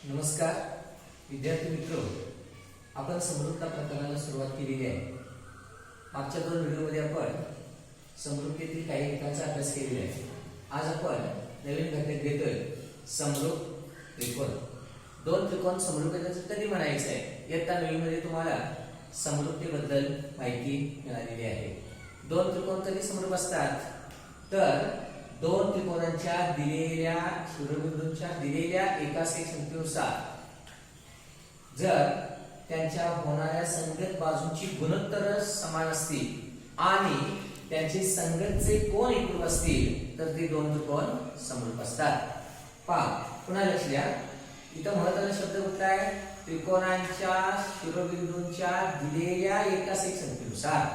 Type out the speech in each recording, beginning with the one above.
नमस्कार विद्यार्थी मित्र, आपण समरूपता प्रकरणाला सुरुवात केलेली आहे. मागच्या दोन व्हिडिओमध्ये आपण समरूपतेतील काही घटकांचा अभ्यास केलेला आहे. आज आपण नवीन घटक घेतोय समरूप त्रिकोण. दोन त्रिकोण समरूपतेचं कधी म्हणायचं आहे, इयत्ता 9 मध्ये तुम्हाला समरूपतेबद्दल माहिती मिळालेली आहे. दोन त्रिकोण कधी समरूप असतात तर दोन त्रिकोणांच्या दिलेल्या शिरोबिंदूंच्या दिलेल्या एकाच एक संख्येनुसार जर त्यांच्या होणाऱ्या संगत बाजूंची गुणोत्तर समान असतील आणि त्यांचे संगतचे कोन एकरूप असतील तर ते दोन त्रिकोण समरूप असतात. पहा पुन्हा लक्ष द्या, इथं महत्त्वाचा शब्द कुठला आहे? त्रिकोणांच्या शिरोबिंदूंच्या दिलेल्या एकाच एक संख्येनुसार.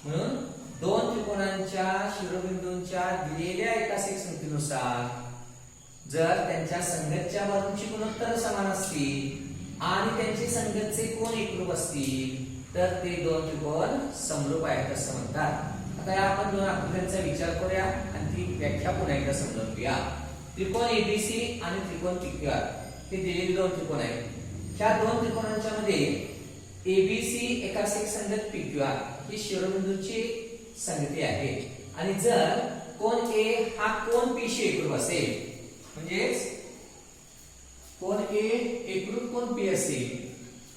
म्हणून दोन त्रिकोणांच्या शिरोबिंदूंच्या दिलेल्या एकाच एक संख्येनुसार जर त्यांच्या संगतच्या बाजूंची गुणोत्तर समान असतील आणि त्यांचे संगतचे कोन एकरूप असतील तर ते दोन त्रिकोण समरूप आहेत असं म्हणतात. आता आपण दोन आकृत्यांचा विचार करूया आणि ती व्याख्या पुन्हा एकदा समजून घेऊया. त्रिकोण एबीसी आणि त्रिकोण पीक्यूआर हे दिलेले दोन त्रिकोण आहेत. ह्या दोन त्रिकोणांच्या मध्ये एबीसी एकाच एक संगत पीक्यूआर ही शिरोबिंदूची संगती आहे आणि जर कोन ए हा कोन पी शी एकरूप असेल, म्हणजे कोन ए एकरूप कोन पी असेल,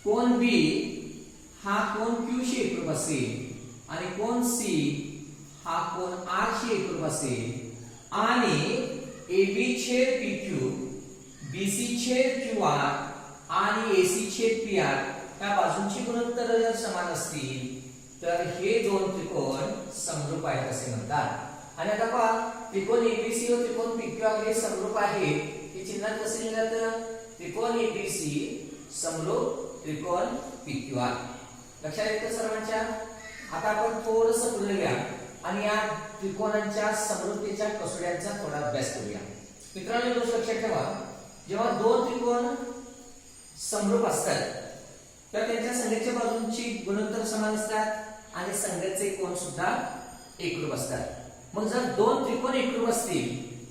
कोन बी हा कोन क्यू शी एकरूप असेल आणि कोन सी हा कोन आर शी एकरूप असेल आणि एबी छेद पीक्यू, बीसी छेद क्यूआर आणि एसी छेद पीआर या बाजूंची गुणोत्तर जर समान असतील तर हे दोन त्रिकोण समरूप आहेत असे म्हणतात. आणि आता पहा, त्रिकोण एबीसी व त्रिकोण पीक्यूआर हे समरूप आहेत. हे चिन्हात कसे लिहिलं? त्रिकोण एबीसी समरूप त्रिकोण पीक्यूआर. लक्षात येतं सर्वांच्या? आता आपण थोडंसं पुढे घ्या आणि या त्रिकोणांच्या समरूपतेच्या कसोट्यांचा थोडा अभ्यास करूया. मित्रांनो, एक गोष्ट लक्षात ठेवा, जेव्हा दोन त्रिकोण समरूप असतात तर त्यांच्या संगतच्या बाजूंची गुणोत्तर समान असतात आणि संगतचे कोन सुद्धा एकरूप असतात. मग जर दोन त्रिकोण एकरूप असतील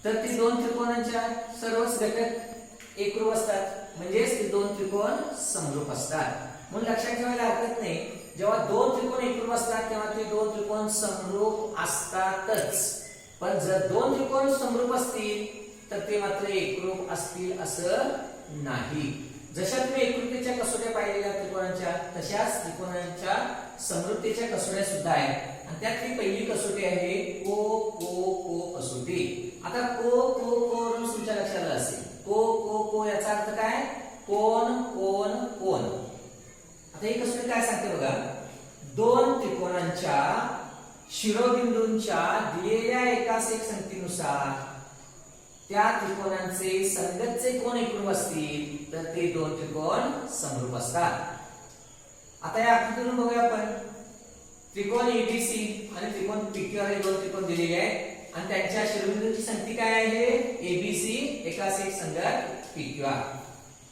तर ते दोन त्रिकोणांच्या सर्वच घटक एकरूप असतात, म्हणजेच ते दोन त्रिकोण समरूप असतात. म्हणून लक्षात ठेवायला हरकत नाही, जेव्हा दोन त्रिकोण एकरूप असतात तेव्हा ते दोन त्रिकोण समरूप असतातच. पण जर दोन त्रिकोण समरूप असतील तर ते मात्र एकरूप असतील असं नाही. जशा तुम्ही एकरूपतेच्या कसोट्या पाहिलेल्या त्रिकोणांच्या, तशाच त्रिकोणांच्या समरूपतेच्या कसोट्या सुद्धा आहेत आणि त्यातली पहिली कसोटी आहे को को को कसोटी. आता को को को तुमच्या लक्षात आलं असेल, को को को याचा अर्थ काय? कोन कोन कोन. आता ही कसोटी काय सांगते बघा, दोन त्रिकोणांच्या शिरोबिंदूंच्या दिलेल्या एकाच एक संख्येनुसार त्या त्रिकोणांचे संगतचे कोन एकरूप असतील तर ते दोन त्रिकोण समरूप असतात. आता या आकृतीवरून बघूया आपण, त्रिकोण एबीसी आणि त्रिकोण पीक्यूआर हे दोन त्रिकोण दिलेले आहेत आणि त्यांच्या शिरोबिंदूंची संख्या काय आहे? एबीसी एकाच एक संगत पीक्यूआर.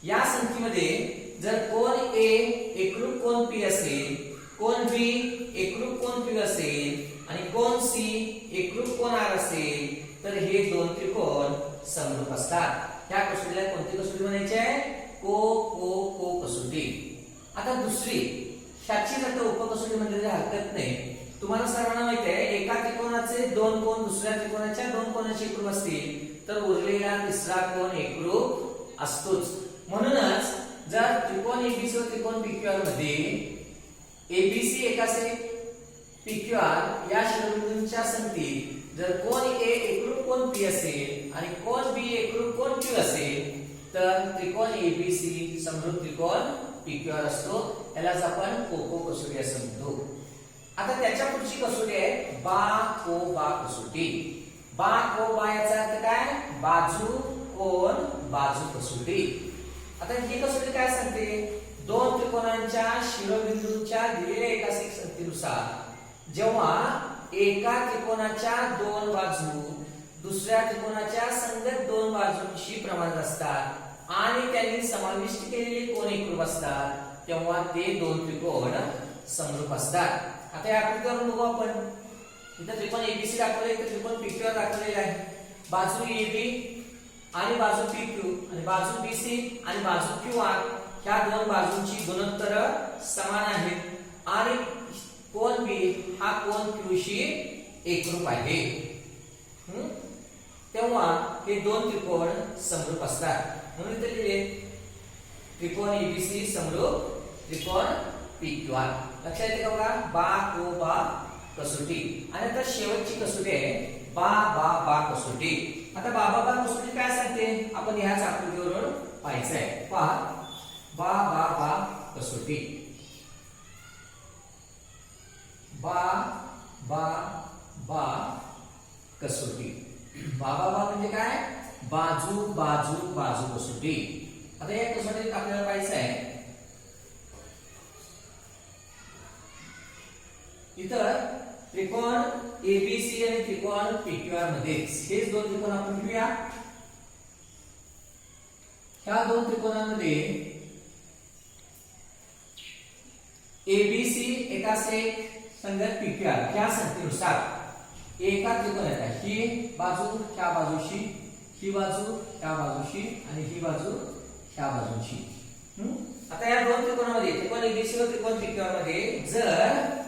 या संख्येमध्ये जर कोन ए एकरूप कोन पी असेल, कोन बी एकरूप कोन क्यू असेल आणि कोन सी एकरूप कोन आर असेल तर हे दोन त्रिकोण समरूप असतात. त्या कसोटीला कोणती कसोटी म्हणायची आहे? को को को कसोटी. आता दुसरी, ह्याची जर उपकसोटी म्हणजे हरकत नाही. तुम्हाला सर्वांना माहिती आहे, एका त्रिकोणाचे दोन कोन दुसऱ्या त्रिकोणाच्या दोन कोनाशी एकरूप असतील तर उरलेला तिसरा कोन एकरूप असतोच. म्हणूनच जर त्रिकोण एबीसी व त्रिकोण पीक्यूआर मध्ये एबीसी एकाच एक पीक्यूआर या शिरोबिंदूंच्या संगतीत जर कोन ए एकरूप कोन पी असेल आणि कोन बी एकरूप कोन क्यू असेल तर त्रिकोण एबीसी समरूप त्रिकोण पीक्यूआर असतो. यालाच आपण कोको कसोटी असं म्हणतो. आता त्याच्या पुढची कसोटी आहे बा को बा कसोटी. बा को बा याचा अर्थ काय? बाजू कोन बाजू कसोटी. आता ही कसोटी काय सांगते? दोन त्रिकोणांच्या शिरोबिंदूंच्या दिलेल्या एकाच एक संख्येनुसार जेव्हा एका त्रिकोणाच्या दोन बाजू दुसऱ्या त्रिकोणाच्या संगत दोन बाजूंशी प्रमाणात असतात आणि त्यांनी समाविष्ट केलेले कोन एकरूप असतात तेव्हा ते दोन त्रिकोण समरूप असतात. आता या आकृतीवरून बघू आपण, इथे त्रिकोण एबीसी दाखवले, इथे त्रिकोण पीक्यूआर दाखवलेला आहे. बाजू AB आणि बाजू PQ आणि बाजू BC आणि बाजू QR ह्या दोन बाजूंची गुणोत्तर समान आहेत आणि कोन B हा कोन Q शी एकरूप आहे. तेव्हा हे दोन त्रिकोण समरूप असतात. म्हणून इथे लिहिले त्रिकोण ABC समरूप त्रिकोण PQR. लक्षात येते का बघा? बा को बा कसोटी. आणि आता शेवटची कसोटी आहे बा बा बा कसोटी. आता बा बा बा कसोटी काय सांगते आपण ह्याच आकृतीवरून पाहायचं आहे. पहा बा बा बा कसोटी. बा बा बा कसोटी. बा बा बा म्हणजे काय? बाजू बाजू बाजू कसोटी. आता या कसोटीत आपल्याला पाहायचं आहे इतर त्रिकोण ABC आणि त्रिकोण PQR मध्ये हेच दोन त्रिकोण आपण घेऊया. ह्या दोन त्रिकोणांमध्ये ABC एकास एक संगत PQR ह्या संख्येनुसार एका त्रिकोणाच्या ही बाजू ह्या बाजूशी, ही बाजू ह्या बाजूशी आणि ही बाजू ह्या बाजूशी. आता या दोन त्रिकोणामध्ये त्रिकोण ABC व त्रिकोण PQR मध्ये जर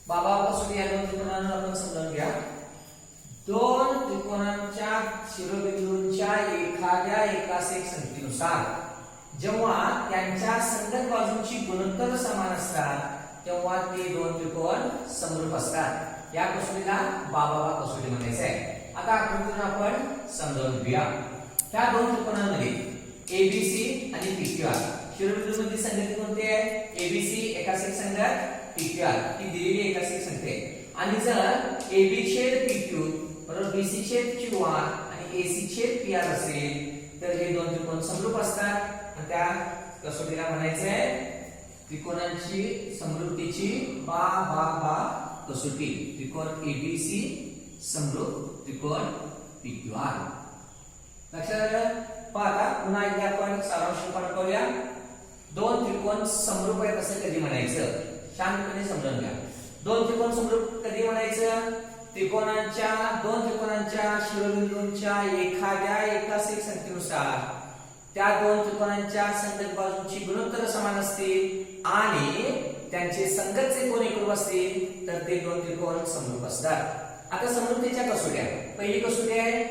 बाबा कसोटी या दोन त्रिकोणांना आपण समजून घ्या. दोन त्रिकोणांच्या शिरोबिंदूंच्या एखाद्या एकास एक संख्येनुसार जेव्हा त्यांच्या संगत बाजूंची गुणोत्तर समान असतात तेव्हा ते दोन त्रिकोण समरूप असतात. या कसोटीला बाबा बा कसोटी म्हणायचं आहे. आता आकृतीतून आपण समजावून घेऊया. ह्या दोन त्रिकोणांमध्ये ABC आणि PQR शिरोबिंदूंमधील संगत कोणती आहे? ABC एकास एक संगत PQR ही दिलेली एकास एक संख्या आहे. आणि जर AB छेद PQ बरोबर BC छेद QR आणि AC छेद PR असेल तर हे दोन त्रिकोण समरूप असतात. आणि त्या कसोटीला म्हणायचं आहे त्रिकोणांची समरूपतेची बा बा बा कसोटी. त्रिकोण ABC समरूप त्रिकोण PQR. लक्षात आलं? पहा पुन्हा एकदा आपण सारांश करूया. दोन त्रिकोण समरूप आहेत असं कधी म्हणायचं? शांतपणे समजून घ्या. दोन त्रिकोण समरूप कधी म्हणायचं? दोन त्रिकोणांच्या शिरोबिंदूंच्या एखाद्या एकास एक संख्येनुसार त्या दोन त्रिकोणांच्या संगत बाजूंची गुणोत्तर समान असतील आणि त्यांचे संगतचे कोन एकरूप असतील तर ते दोन त्रिकोण समरूप असतात. आता समरूपतेच्या कसोट्या. पहिली कसोटी आहे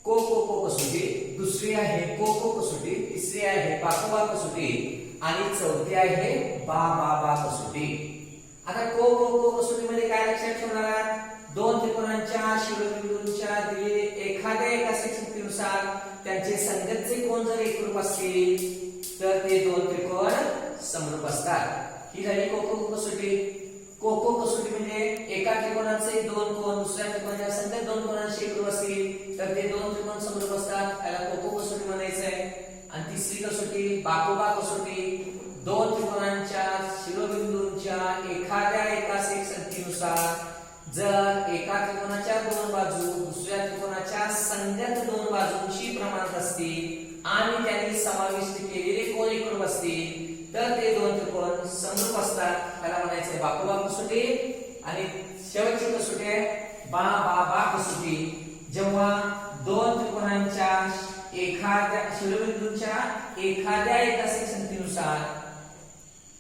को को को कसोटी, दुसरी आहे को को कसोटी, तिसरी आहे बाकोबा कसोटी आणि चौथी आहे बा बा बा कसोटी. आता को को को कसोटीमध्ये काय लक्षात ठेवणार? दोन त्रिकोणांच्या शिरोबिंदूंच्या दिलेले एखाद्या एकास एक संख्येनुसार त्यांचे संगतचे कोन जर एकरूप असतील तर ते दोन त्रिकोण समरूप असतात. ही झाली को को कसोटी. को को कसोटी म्हणजे एका त्रिकोणाचे दोन कोन दुसऱ्या त्रिकोणाच्या संगत दोन कोनांशी एकरूप असतील तर ते दोन त्रिकोण समरूप असतात. त्याला को को कसोटी म्हणायचं आहे. आणि तिसरी कसोटी बाकोबा कसोटी. दोन त्रिकोणांच्या शिरोबिंदूंच्या एखाद्या एकास एक संख्येनुसार जर एका त्रिकोणाच्या दोन बाजू दुसऱ्या त्रिकोणाच्या संगत दोन बाजूंशी प्रमाणात असतील आणि त्यांनी समाविष्ट केलेले कोन एकरूप असतील तर ते दोन त्रिकोण समरूप असतात. त्याला म्हणायचे बाकोबा कसोटी. आणि शेवटची कसोटी आहे बा बा बा कसोटी. जेव्हा दोन त्रिकोणांच्या एखाद्या शिरोबिंदूंच्या एखाद्या एकास एक संख्येनुसार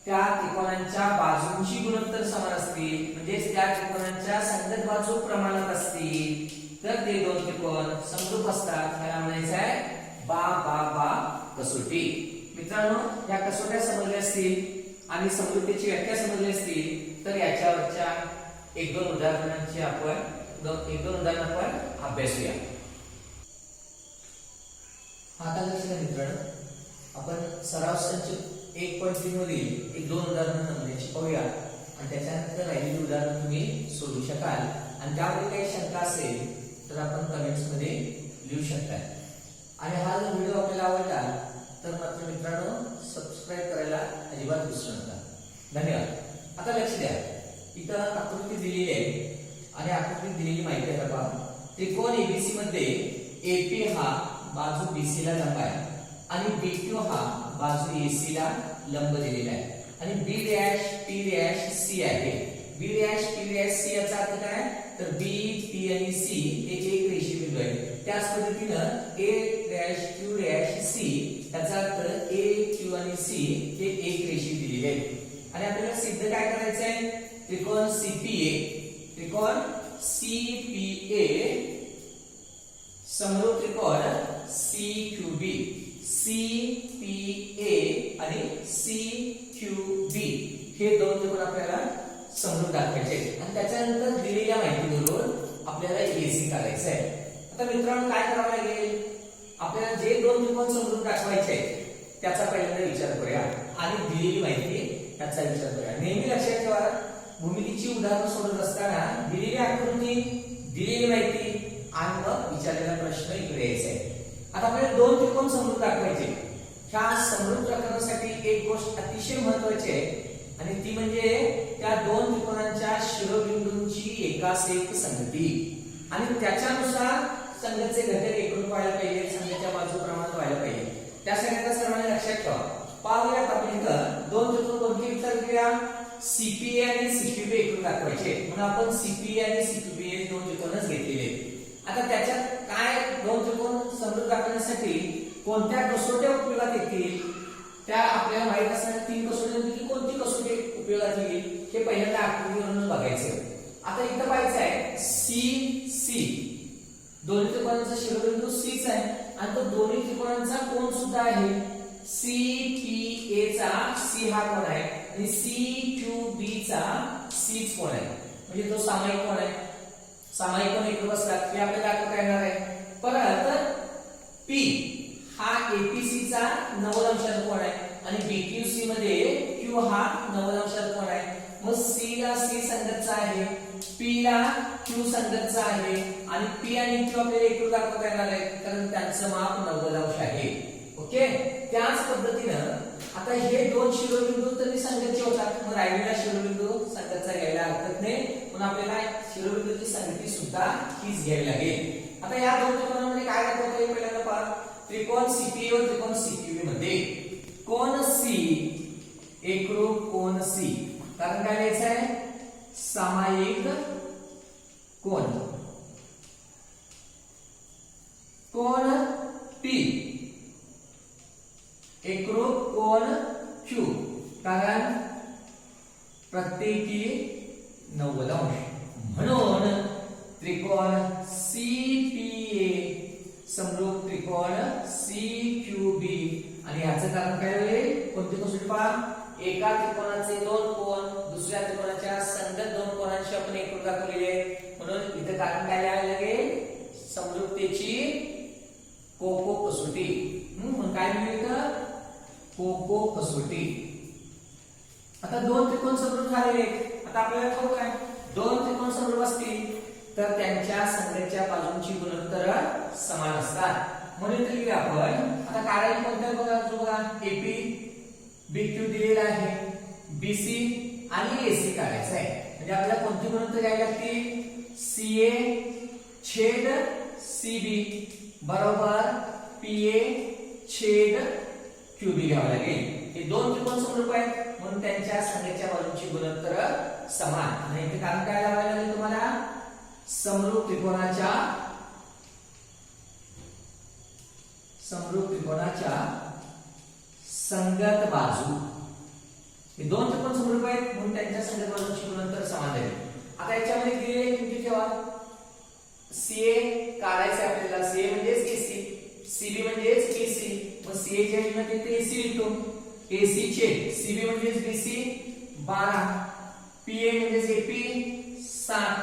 त्या त्रिकोणांच्या बाजूंची गुणोत्तर समान असतील म्हणजे त्या त्रिकोणांच्या संगत बाजू प्रमाणात असतील तर ते दोन त्रिकोण समरूप असतात. त्याला म्हणायचं आहे बा बा बा कसोटी. मित्रांनो या कसोट्या समजल्या असतील आणि समरूपतेची व्याख्या समजली असतील तर याच्यावरच्या एक दोन उदाहरणांची आपण अभ्यासूया. आता लक्ष द्या मित्रांनो, आपण सराव संच 1.3 मधील एक दोन उदाहरणं नमुन्याची पाहूया आणि त्याच्यानंतर राहिलेली उदाहरणं तुम्ही सोडवू शकाल. आणि त्यामध्ये काही शंका असेल तर आपण कमेंट्स मध्ये लिहू शकता. आणि हा जर व्हिडिओ आपल्याला आवडला तर मात्र मित्रांनो सबस्क्राईब करायला अजिबात विसरू नका. धन्यवाद. आता लक्ष द्या, इथं आकृती दिलेली आहे आणि आकृतीत दिलेली माहिती आहे बघा. त्रिकोण एबीसी मध्ये एपी हा बाजू बीसी ला लंब आहे आणि बीक्यू हा बाजू एसी ला लंब दिलेला आहे आणि बी डॅश पी डॅश सी आहे. बी डॅश पी डॅश सी याचा अर्थ काय तर बी पी आणि सी हे एक रेषीय बिंदू आहेत. त्याच पद्धतीनं A dash Q dash C याचा अर्थ ए क्यू आणि सी हे एक रेषीय दिलेले आहेत. आणि आपल्याला सिद्ध काय करायचं आहे त्रिकोण सीपीए समरूप त्रिकोण सीक्यूबी सीपीए आणि सीक्यूबी हे दोन त्रिकोण आपल्याला समरूप दाखवायचे आणि त्याच्यानंतर दिलेल्या माहितीवरून आपल्याला एसी काढायचं आहे. आता मित्रांनो काय करावं लागेल आपल्याला जे दोन त्रिकोण समरूप दाखवायचे त्याचा पहिल्यांदा विचार करूया आणि दिलेली माहिती त्याचा विचार करूया. नेहमी लक्षात ठेवा भूमितीची उदाहरणं सोडत असताना दिलेली आकृती दिलेली माहिती आणि मग विचारलेला प्रश्न इकडे यायचा आहे. आता आपल्याला दोन त्रिकोण समरूप दाखवायचे. ह्या समरूप प्रकरणासाठी एक गोष्ट अतिशय महत्त्वाची आहे आणि ती म्हणजे त्या दोन त्रिकोणांच्या शिरोबिंदूंची एकास एक संगती आणि त्याच्यानुसार संघाचे घटक एकरूप व्हायला पाहिजे संघाच्या बाजू प्रमाणात व्हायला पाहिजे. त्यासाठी आता सर्वांनी लक्षात ठेवा. पाहूयात आपण इथं दोन त्रिकोण कोणते विचार करूया सीपीए आणि सीक्यूबी एकरूप दाखवायचे म्हणून आपण सीपीए आणि सीक्यूबी हे दोन त्रिकोणच घेतलेले. आता त्याच्यात काय दोन त्रिकोण समरूप दाखवण्यासाठी कोणत्या कसोट्या उपयोगात येतील त्या आपल्याला माहित असणाऱ्या तीन कसोट्यांपैकी कोणती कसोटी उपयोगात येईल हे पहिल्यांदा आकृतीवरून बघायचं. आता इथं पाहायचं आहे सी सी दोन्ही त्रिकोणांचा शिरोबिंदू सीच आहे आणि तो दोन्ही त्रिकोणांचा कोन सुद्धा आहे. सीपीए चा सी हा कोन आहे आणि सीक्यूबी चा सीच कोन आहे म्हणजे तो सामायिक कोन आहे. सामायिक कोन एकरूप असतात हे आपल्याला दाखवता येणार आहे. परत पी हा एपीसी चा 90 अंशाचा कोन आहे आणि बीक्यूसी मध्ये क्यू हा 90 अंशाचा कोन आहे. मग सी ला सी संगतचा आहे पी ला क्यू संगतचा आहे आणि पी आणि क्यू आपल्याला एकरूप दाखवता येणार आहे कारण त्यांचं माप 90 अंश आहे. ओके त्याच पद्धतीनं आता हे दोन शिरोबिंदू तरी संगतचे होतात मग राहिलेला शिरोबिंदू संगतचा घ्यायला हरकत नाही म्हणून आपल्याला शिरोबिंदूची संगती सुद्धा हीच घ्यावी लागेल. आता या दोन त्रिकोणांमध्ये काय दाखवता येईल पहिल्यांदा पहा त्रिकोण सीपीए व त्रिकोण सीक्यूबी मध्ये कोन सी एकरूप कोन सी कारण काय लिहायचं आहे सामायिक कोन. कोन पी एकरूप कोन क्यू कारण प्रत्येकी 90 अंश म्हणून त्रिकोण सीपीए समरूप त्रिकोण सीक्यूबी आणि याचं कारण काय होईल कोणते कसोटी पहा एका त्रिकोणाचे दोन कोन दुसऱ्या त्रिकोणाच्या संगत दोन कोनांशी आपण एकरूप दाखवलेले आहे म्हणून इथं कारण काय लिहायला लागेल समरूपतेची कोको कसोटी म्हणून काय मिळेल कोको कसोटी. आता दोन त्रिकोण समरूप झालेले आता आपल्याला ठाऊक आहे दोन त्रिकोण समरूप असतील तर त्यांच्या संगतच्या बाजूंची गुणोत्तर समान असतात म्हणून इथे लिहूया आपण. आता काढायला कोणत्या बघा एपी बीक्यू दिलेला आहे बीसी आणि एसी काढायचं आहे म्हणजे आपल्याला कोणती गुणोत्तर घ्यावी लागतील सीए छेद सीबी बरोबर पीए छेद क्यूबी घ्यावं लागेल. हे दोन त्रिकोण समरूप आहेत म्हणून त्यांच्या संगतच्या बाजूंची गुणोत्तर समान आणि इथे कारण काय लावायला लागेल तुम्हाला समरूप त्रिकोणाच्या संगत बाजू हे दोन त्रिकोण समरूप आहेत म्हणून त्यांच्या संगत बाजूंची गुणोत्तर समान आहे. आता याच्यामध्ये दिलेले किती ठेवा सीए काढायचे आपल्याला सीए म्हणजेच एसी सीबी म्हणजेच एसी मग सीए च्या ऐवजी ते एसी लिहितो एसी छेद सीबी म्हणजेच बीसी 12 पीए म्हणजेच एपी 7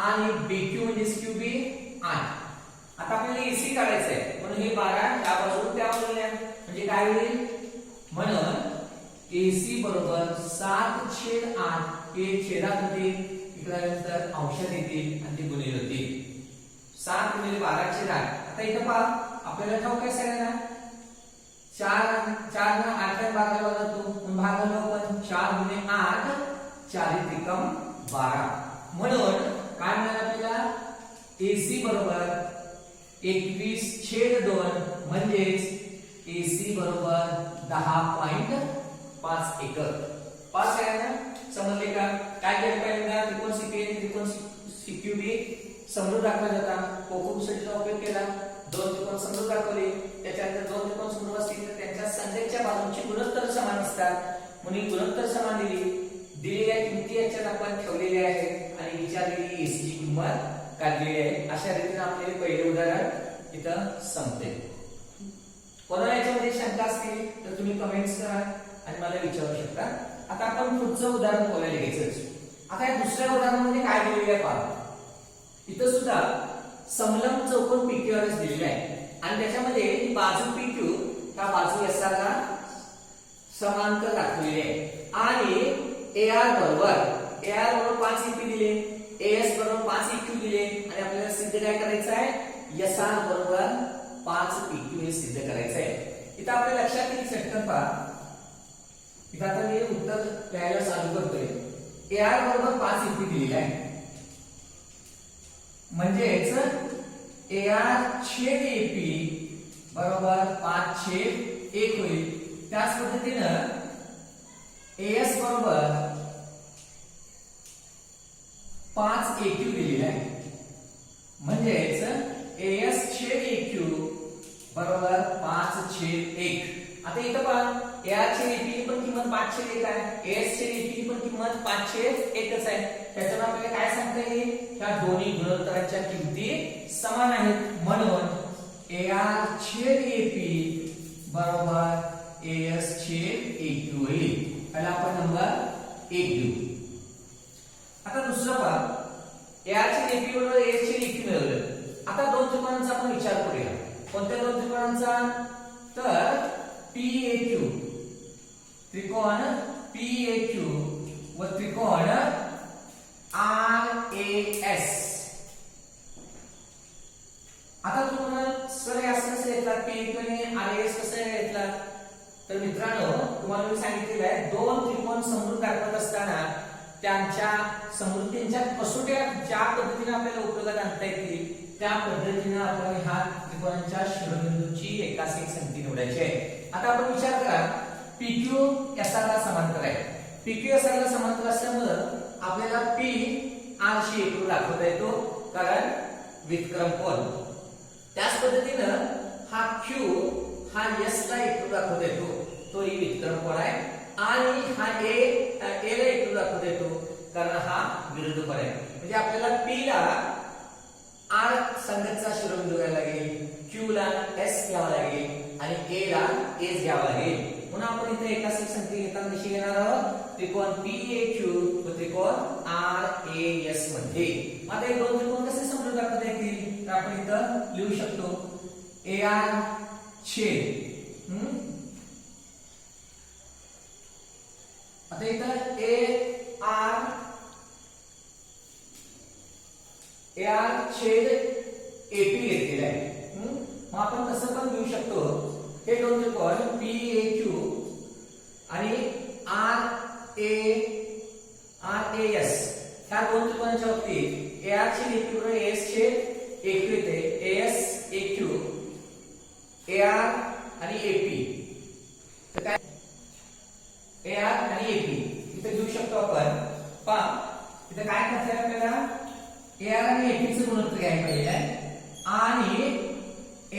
आणि बीक्यू म्हणजेच क्यूबी 8. आता आपल्याला एसी काढायचं आहे म्हणून हे 12 या बाजूला त्या बाजूला म्हणजे काय होईल म्हणून एसी बरोबर 7/8 हे छेदात होते इकडे नंतर अंशात येतील आणि ते गुणिले होतील 7 × 12/8. आता इथं पहा आपल्याला ठाऊक आहे सगळ्यांना 4 ला 8 ने भागायला जातो म्हणून भागालो आपण 4 × 8 4 × 12 म्हणून काय मिळालं आपल्याला AC बरोबर 21/2 म्हणजेच AC बरोबर 10.5 एकर. पास आहे ना, समजले का? काय केलं पहिल्यांदा त्रिकोण CPA आणि त्रिकोण CQB समजून दाखवला जाता. कोकोब स्टडीचा उपयोग केला, दोन त्रिकोण समजून दाखवले, त्याच्यानंतर दोन त्रिकोण समजून असतील तर त्यांच्या संख्येच्या बाजूंची गुणोत्तर समान असतात म्हणून गुणोत्तर समान दिलेल्या किमती याच्यात आपण ठेवलेल्या आहेत आणि विचारलेली AC ची किंमत काढलेली आहे. अशा रीतीने आपले पहिले उदाहरण इथं संपते. कोणाला याच्यामध्ये शंका असतील तर तुम्ही कमेंट्स करा आणि मला विचारू शकता. आता आपण पुढचं उदाहरण बोलायला घ्यायचं. आता या दुसऱ्या उदाहरणामध्ये काय दिलेलं आहे पहा. इथं सुद्धा समलंब चौकोन PQRS दिलेला आहे आणि त्याच्यामध्ये बाजू PQ हा बाजू SR ला समांतर दाखवलेली आहे आणि AR बरोबर 5 EP दिले, AS बरोबर 5 EQ दिले आणि आपल्याला सिद्ध काय करायचं आहे SR बरोबर 5 PQ हे सिद्ध करायचं आहे. इथं आपल्या लक्षात येईल चटकन पहा. इथं आता मी उत्तर लिहायला चालू करतोय. AR बरोबर 5 EP दिलेला आहे म्हणजेच AR छेद AP बरोबर 5/1 होईल. त्याच पद्धतीनं AS बरोबर 5 AQ दिलेला आहे म्हणजेच AS छेद AQ बरोबर 5/1. आता इथं पहा AR छेद AP ची पण किंमत 5/1 आहे, AS छेद AP ची पण किंमत 5/1च आहे. त्याच्यामुळे आपल्याला काय सांगता येईल ह्या दोन्ही गुणोत्तरांच्या किमती समान आहेत म्हणून AR छेद AP बरोबर AS छेद AQ होईल. पहिला आपण नंबर 1 घेऊ. आता दुसरं पहा AR छेद AP बरोबर AS छेद AQ मिळवलं. आता दोन त्रिकोणांचा आपण विचार करूया. कोणत्या दोन त्रिकोणांचा तर PAQ त्रिकोण PAQ व त्रिकोण RAS. आता तुम्हाला सर असं कसं येतात PAQ आणि RAS कसं येतात तर मित्रांनो तुम्हाला मी सांगितलेलं आहे दोन त्रिकोण समजून दाखवत असताना त्यांच्या समृद्धींच्या कसोट्या ज्या पद्धतीने आपल्याला उपयोगात आणता येतील त्या पद्धतीने आपण ह्या त्रिकोणांच्या शिरोबिंदूंची एकास एक संख्या निवडायची आहे. आता आपण विचार करा PQ SR ला समांतर आहे. PQ SR ला समांतर असल्यामुळे आपल्याला P R शी एकरूप दाखवता येतो कारण व्युत्क्रम कोन. त्याच पद्धतीनं हा Q हा S ला एकरूप दाखवता येतो तोही व्युत्क्रम कोन आहे आणि हा A ला एकरूप दाखवता येतो कारण हा विरुद्ध कोन आहे. म्हणजे आपल्याला P ला R संगतचा शिरोबिंदू घ्यावा लागेल, Q ला S घ्यावा लागेल आणि A ला S घ्यावा लागेल. म्हणून आपण इथे एकाच एक संख्या घेताना कशी घेणार आहोत त्रिकोण PAQ व त्रिकोण RAS मध्ये. आता हे दोन त्रिकोण कसे समजून दाखवता येतील तर आपण इथं लिहू शकतो AR छेद आता इथं AR छेद AP घेतलेला आहे. मग आपण कसं पण घेऊ शकतो हे दोन त्रिकोण PAQ आणि RAS ह्या दोन त्रिकोणाच्या बाबतीत AR छेद AP बरोबर AS छेद AQ येते. AS AQ AR आणि AP तर काय AR आणि AP इथे घेऊ शकतो आपण. पहा इथे काय करायचं आहे आपल्याला AR आणि AP चं गुणोत्तर घ्यायला पाहिजे आहे आणि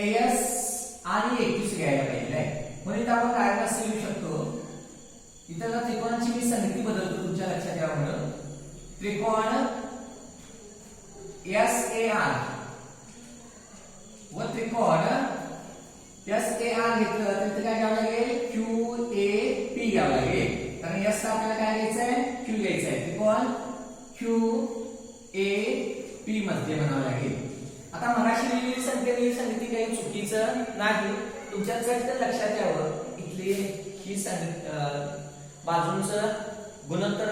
AS आणि AQ चं घ्यायला पाहिजे आहे. म्हणजे आपण काय कसं लिहू शकतो इथं त्रिकोणाची मी संगती बदलतो तुमच्या लक्षात यावं म्हणून. त्रिकोण SAR व त्रिकोण SAR घेतलं तर इथे काय घ्यावं लागेल QAP घ्यावं लागेल कारण S आपल्याला काय घ्यायचं आहे Q घ्यायचं आहे. त्रिकोण QAP मध्ये म्हणावं लागेल. आता मगाशी लिहिलेली संख्या ही संगती काही चुकीचं नाही. तुमच्या चटकन लक्षात यावं इथली ही बाजूंचं गुणोत्तर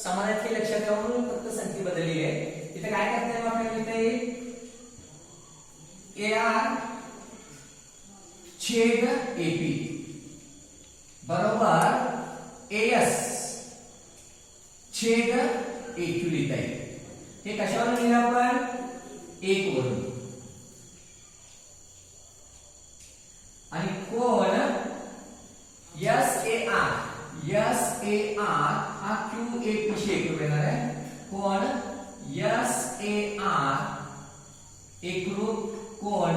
समान आहेत हे लक्षात यावं म्हणून फक्त संख्या बदललेली आहे. इथे काय करता येईल आपल्याला इथे AR छेद AP बरोबर AS छेद AQ लिहिता येईल. हे कशावरून लिहिलं आपण 1 वरून. आणि कोण SAR हा QAP शी एकरूप येणार आहे. कोण SAR एकरूप कोण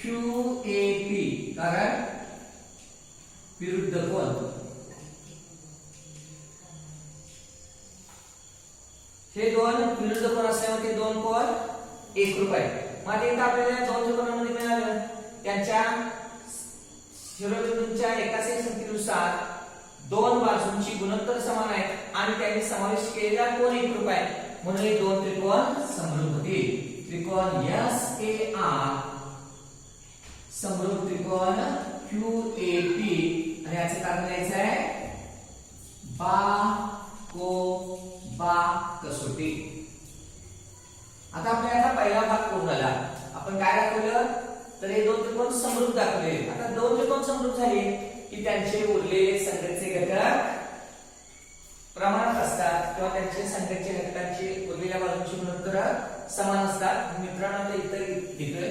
QAP, कारण विरुद्ध कोण. हे दोन विरुद्ध कोण असल्यामुळे ते दोन कोण एकरूप आहेत. मग इथे आपल्याला दोन कोणामध्ये मिळालं त्यांच्या शिरोबिंदूंच्या एकाच संख्येनुसार दोन बाजूंची गुणोत्तर समान आहेत आणि त्यांनी समावेश केलेला कोण एकरूप आहे, म्हणून हे दोन त्रिकोण समरूप होतील. त्रिकोण SAR समरूप त्रिकोण QAP आणि याचे कारण द्यायचं आहे बा कसोटी. आता आपल्याला पहिला भाग पूर्ण झाला. आपण काय दाखवलं तर हे दोन त्रिकोण समरूप दाखवले. आता दोन त्रिकोण समरूप झाले की त्यांचे उरलेले संगतचे घटक प्रमाणात असतात किंवा त्यांचे संगतचे घटकांचे उरलेल्या बाजूंची गुणोत्तर समान असतात. मित्रांनो इतर घेतोय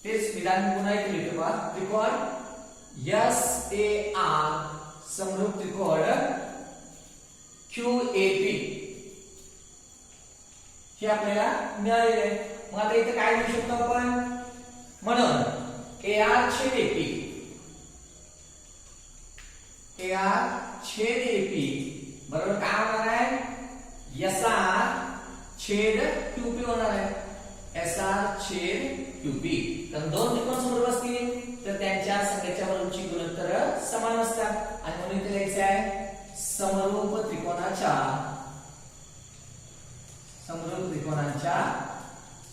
तेच विधान पुन्हा एक लिहितो पहा. त्रिकोण SAR समरूप त्रिकोण QAP हे आपल्याला मिळालेले आहे. मग आता इथे काय लिहू शकतो आपण, म्हणून AR छेद AP बरोबर काय होणार आहे, SR छेद QP होणार आहे. SR छेद QP. तर दोन त्रिकोण समरूप असतील तर त्यांच्या संख्येच्या बाजूंची गुणोत्तर समान असतात आणि म्हणून इथे लिहायचं आहे समरूप त्रिकोणांच्या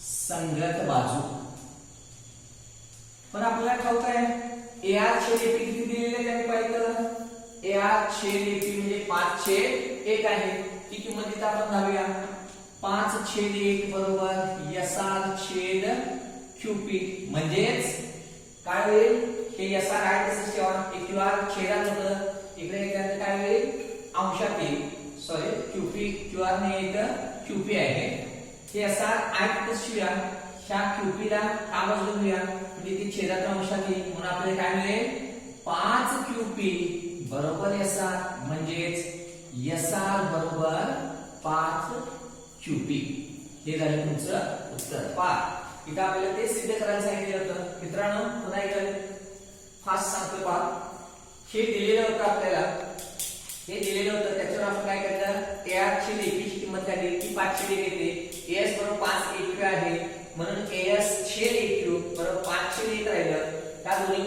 संगत बाजू. पण आपल्याला ठाऊक आहे AR छेद AP किती दिलेले त्यांनी पाहिलं. AR छेद AP म्हणजे 5/1 आहे. ती किंमत इथे आपण घालूया. 5/1 बरोबर SR छेद QP. म्हणजेच काय होईल, हे SR आहे तसंच ठेवा. QR छेदात होतं, इकडे येताना काय होईल अंशात येईल. सॉरी QR ने इथं QP आहे. हे SR आहे तसंच ठेवूया. ह्या QP ला हा बाजूला घेऊया म्हणजे ती छेदात अंशात येईल. म्हणून आपल्याला काय मिळेल 5QP बरोबर SR. म्हणजेच SR बरोबर 5QP. हे झालं तुमचं उत्तर. पहा इथं आपल्याला ते सिद्ध करायला सांगितलं होतं. मित्रांनो पुन्हा एकदा फास्ट सांगतो पहा. हे दिलेलं होतं आपल्याला, हे दिलेलं होतं त्याच्यावर आपण काय केलं, AR छेद AP ची किंमत काढली की 5/1 येते. AS बरोबर 5 एकवे आहे म्हणून AS छेद